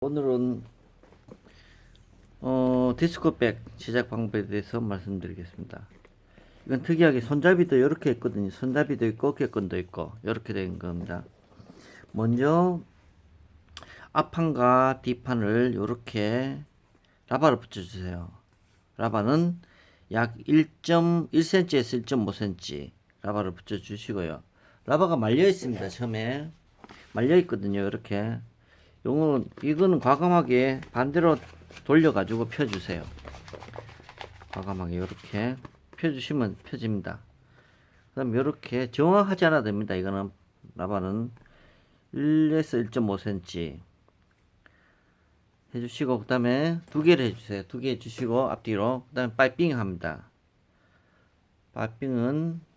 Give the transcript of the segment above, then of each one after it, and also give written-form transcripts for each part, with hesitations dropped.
오늘은 디스코백 제작 방법에 대해서 말씀드리겠습니다. 이건 특이하게 손잡이도 이렇게 있거든요. 손잡이도 있고 어깨끈도 있고 이렇게 된 겁니다. 먼저 앞판과 뒷판을 이렇게 라바로 붙여주세요. 라바는 약 1.1cm에서 1.5cm 라바를 붙여주시고요. 라바가 말려 있습니다. 처음에 말려 있거든요. 이렇게 이거는 과감하게 반대로 돌려가지고 펴주세요. 과감하게 이렇게 펴주시면 펴집니다. 그 다음 이렇게 정확하지 않아도 됩니다. 이거는 라바는 1에서 1.5cm 해주시고, 그 다음에 두 개를 해주세요. 두 개 해주시고 앞뒤로. 그 다음에 파이핑 합니다. 파이핑은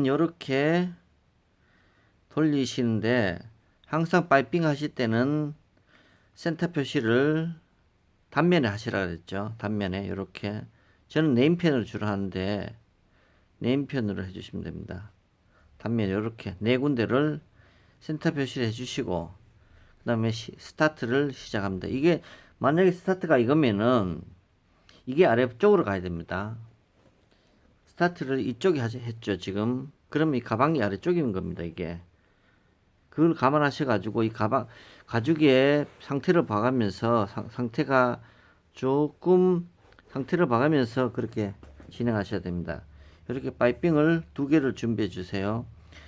이렇게 돌리시는데, 항상 파이핑 하실 때는 센터 표시를 단면에 하시라 그랬죠. 단면에 이렇게. 저는 네임펜으로 주로 하는데 네임펜으로 해주시면 됩니다. 단면에 이렇게 네 군데를 센터 표시를 해주시고, 그 다음에 스타트를 시작합니다. 이게 만약에 스타트가 이거면은 이게 아래쪽으로 가야 됩니다. 스타트를 이쪽에 했죠 지금. 그러면 이 가방이 아래쪽인 겁니다. 이게 그걸 감안하셔가지고 이 가죽의 상태를 봐가면서 상태가 조금 상태를 봐가면서 그렇게 진행하셔야 됩니다. 이렇게 파이핑을 두 개를 준비해 주세요.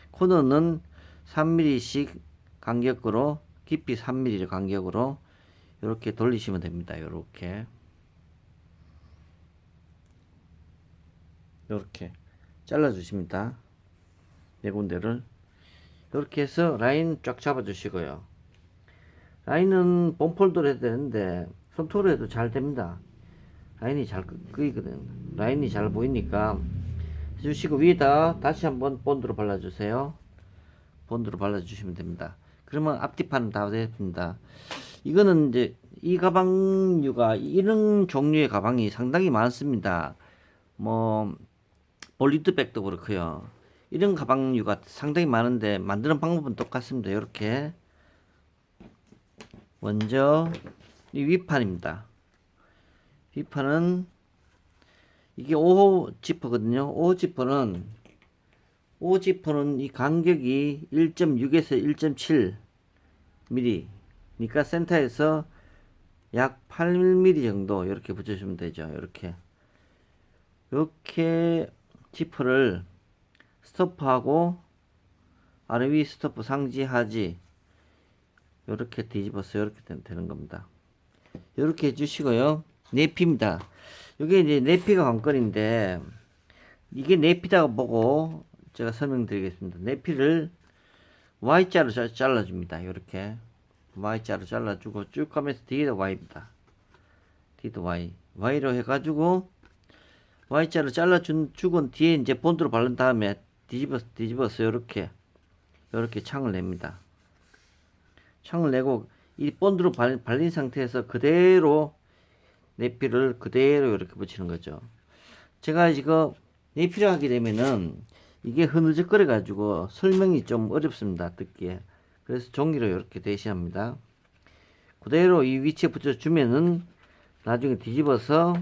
코너는 3mm씩 간격으로, 깊이 3mm 간격으로 이렇게 돌리시면 됩니다. 이렇게 잘라 주십니다. 네 군데를 이렇게 해서 라인 쫙 잡아 주시고요. 라인은 본폴더로 해도 되는데 손톱으로 해도 잘 됩니다. 라인이 잘 끄이거든. 라인이 잘 보이니까 해주시고, 위에다 다시 한번 본드로 발라주세요. 본드로 발라주시면 됩니다. 그러면 앞뒤판은 다 됐습니다. 이거는 이제 이 가방류가 이런 종류의 가방이 상당히 많습니다. 뭐 볼리드백도 그렇고요. 이런 가방류가 상당히 많은데 만드는 방법은 똑같습니다. 이렇게 먼저 이 윗판입니다. 윗판은 이게 5호 지퍼거든요. 5호 지퍼는 이 간격이 1.6에서 1.7mm 니까 센터에서 약 8mm 정도 이렇게 붙여주면 되죠. 이렇게 지퍼를 스토프하고 아래 위 스토프 상지 하지 이렇게 뒤집어서 이렇게 되는 겁니다. 이렇게 해주시고요. 내피입니다. 이게 이제 내피가 관건인데, 이게 내피다 보고 제가 설명드리겠습니다. 내피를 Y자로 잘라줍니다. 이렇게 Y자로 잘라주고 쭉 가면서 뒤에다 Y입니다. 뒤에다 Y로 해가지고 Y자로 잘라준 뒤에 이제 본드로 바른 다음에 뒤집어서 이렇게 창을 냅니다. 창을 내고 이 본드로 발린 상태에서 그대로 내피를 그대로 이렇게 붙이는 거죠. 제가 지금 내피를 하게 되면은 이게 흐느적거려 가지고 설명이 좀 어렵습니다, 듣기에. 그래서 종이로 이렇게 대시합니다. 그대로 이 위치에 붙여주면은 나중에 뒤집어서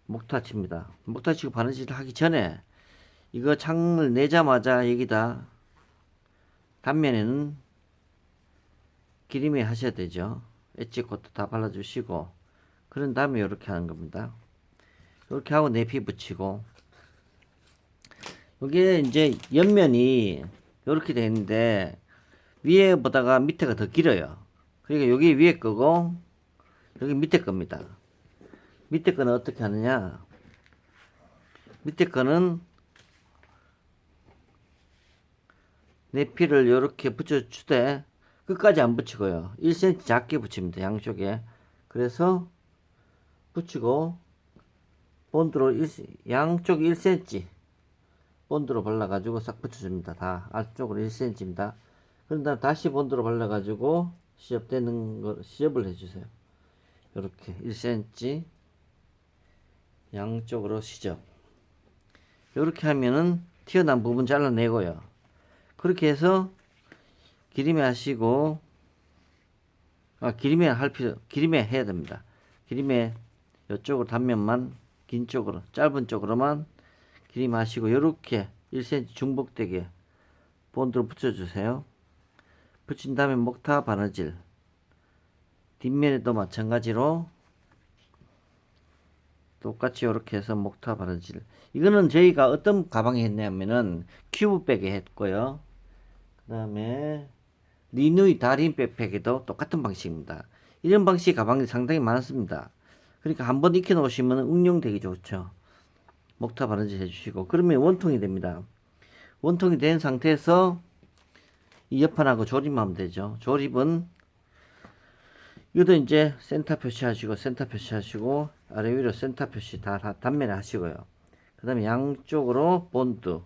목타칩니다. 목타치고 바느질을 하기 전에 이거 창을 내자마자 여기다 단면에는 기름에 하셔야 되죠. 엣지 코트 다 발라주시고, 그런 다음에 이렇게 하는 겁니다. 이렇게 하고 내피 붙이고, 이게 이제 옆면이 이렇게 되어 있는데 위에 보다가 밑에가 더 길어요. 그러니까 여기 위에 거고 여기 밑에 겁니다. 밑에 거는 어떻게 하느냐, 밑에 거는 내피를 이렇게 붙여주되 끝까지 안 붙이고요. 1cm 작게 붙입니다. 양쪽에. 그래서 붙이고 본드로 양쪽 1cm 본드로 발라가지고 싹 붙여줍니다. 다 앞쪽으로 1cm입니다. 그런 다음 다시 본드로 발라가지고 시접되는 거 시접을 해주세요. 이렇게 1cm 양쪽으로 시접. 이렇게 하면은 튀어나온 부분 잘라내고요. 그렇게 해서 기림에 하시고, 기림에 해야 됩니다. 기림에 이쪽으로 단면만, 긴 쪽으로, 짧은 쪽으로만 기림 하시고, 요렇게 1cm 중복되게 본드를 붙여주세요. 붙인 다음에 목타 바느질. 뒷면에도 마찬가지로 똑같이 이렇게 해서 목타 바느질. 이거는 저희가 어떤 가방에 했냐면은 큐브백에 했고요. 그 다음에 리누이 다린 백팩에도 똑같은 방식입니다. 이런 방식 가방이 상당히 많습니다. 그러니까 한번 익혀 놓으시면 응용되기 좋죠. 목타 바느질 해주시고, 그러면 원통이 됩니다. 원통이 된 상태에서 이 옆판하고 조립하면 되죠. 조립은 이것도 이제 센터 표시하시고, 센터 표시하시고, 아래 위로 센터 표시 다 단면에 하시고요. 그 다음에 양쪽으로 본드.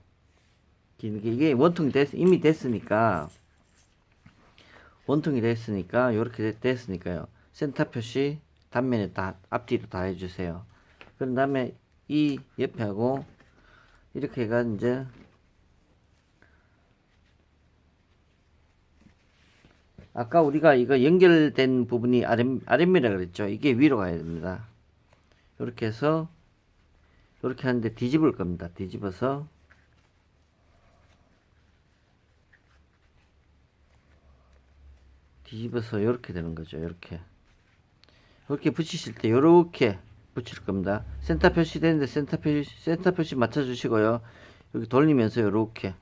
이게 원통이 이미 됐으니까, 요렇게 됐으니까요. 센터 표시 단면에 다, 앞뒤로 다 해주세요. 그런 다음에 이 옆에 하고, 이렇게 해가 이제, 아까 우리가 이거 연결된 부분이 아랫면이라 그랬죠. 이게 위로 가야 됩니다. 이렇게 해서 이렇게 하는데 뒤집을 겁니다. 뒤집어서 이렇게 되는 거죠. 이렇게 붙이실 때 이렇게 붙일 겁니다. 센터 표시 되는데 센터 표시 맞춰 주시고요. 여기 돌리면서 이렇게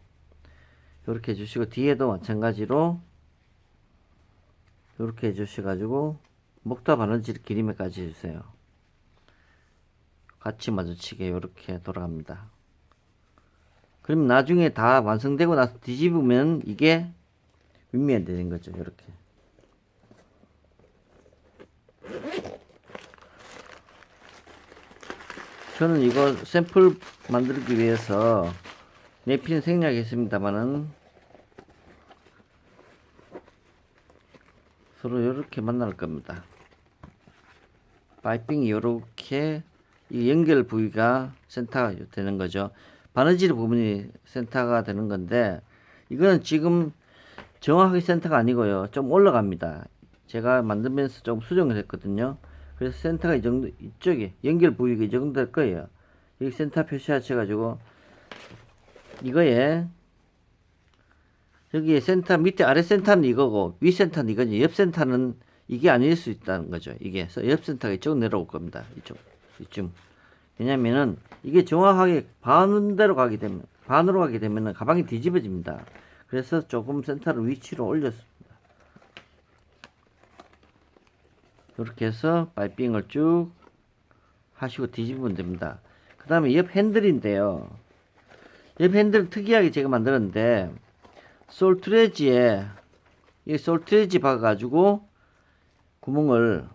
해주시고, 뒤에도 마찬가지로 이렇게 해주셔가지고 목타 바느질 기림에까지 해주세요. 같이 마주치게 이렇게 돌아갑니다. 그럼 나중에 다 완성되고 나서 뒤집으면 이게 윗면이 되는 거죠. 이렇게. 저는 이거 샘플 만들기 위해서 내피는 생략했습니다만은 서로 이렇게 만날 겁니다. 파이핑이 이렇게 연결 부위가 센터가 되는 거죠. 바느질 부분이 센터가 되는 건데, 이거는 지금 정확하게 센터가 아니고요. 좀 올라갑니다. 제가 만들면서 좀 수정을 했거든요. 그래서 센터가 이 정도, 이쪽에 연결 부위가 이 정도 될 거예요. 여기 센터 표시하셔가지고 이거에 여기에 센터 밑에 아래 센터는 이거고 위 센터는 이거지. 옆 센터는 이게 아닐 수 있다는 거죠. 이게 옆 센터가 이쪽 내려올 겁니다. 이쯤. 왜냐면은 이게 정확하게 반으로 가게 되면 가방이 뒤집어집니다. 그래서 조금 센터를 위치로 올렸습니다. 이렇게 해서 파이핑을 쭉 하시고 뒤집으면 됩니다. 그 다음에 옆 핸들인데요. 옆 핸들 특이하게 제가 만들었는데, 솔트레지에 이 솔트레지 박아가지고 구멍을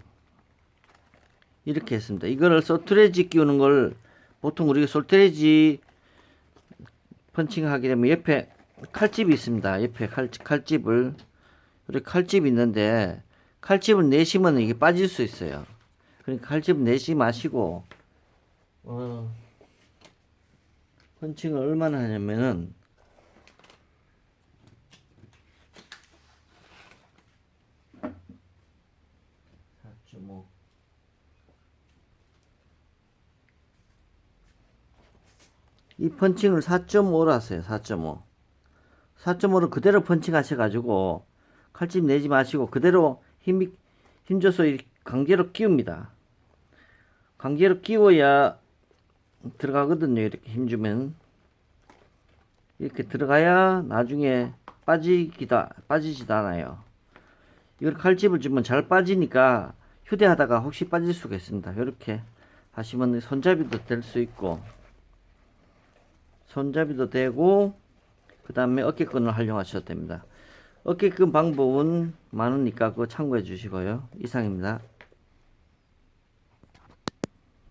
이렇게 했습니다. 이거를 솔트레지 끼우는 걸 보통 우리가 솔트레지 펀칭 하게 되면 옆에 칼집이 있습니다. 옆에 칼집을 이렇게 칼집이 있는데, 칼집을 내시면 이게 빠질 수 있어요. 그러니까 칼집을 내시 마시고 펀칭을 얼마나 하냐면은 이 펀칭을 4.5로 하세요. 4.5. 4.5를 그대로 펀칭 하셔가지고 칼집 내지 마시고 그대로 힘줘서 강제로 끼웁니다. 강제로 끼워야 들어가거든요. 이렇게 힘주면 이렇게 들어가야 나중에 빠지지도 않아요. 이걸 칼집을 주면 잘 빠지니까 휴대하다가 혹시 빠질 수가 있습니다. 이렇게 하시면 손잡이도 될 수 있고, 손잡이도 되고, 그 다음에 어깨끈을 활용하셔도 됩니다. 어깨끈 방법은 많으니까 그거 참고해 주시고요. 이상입니다.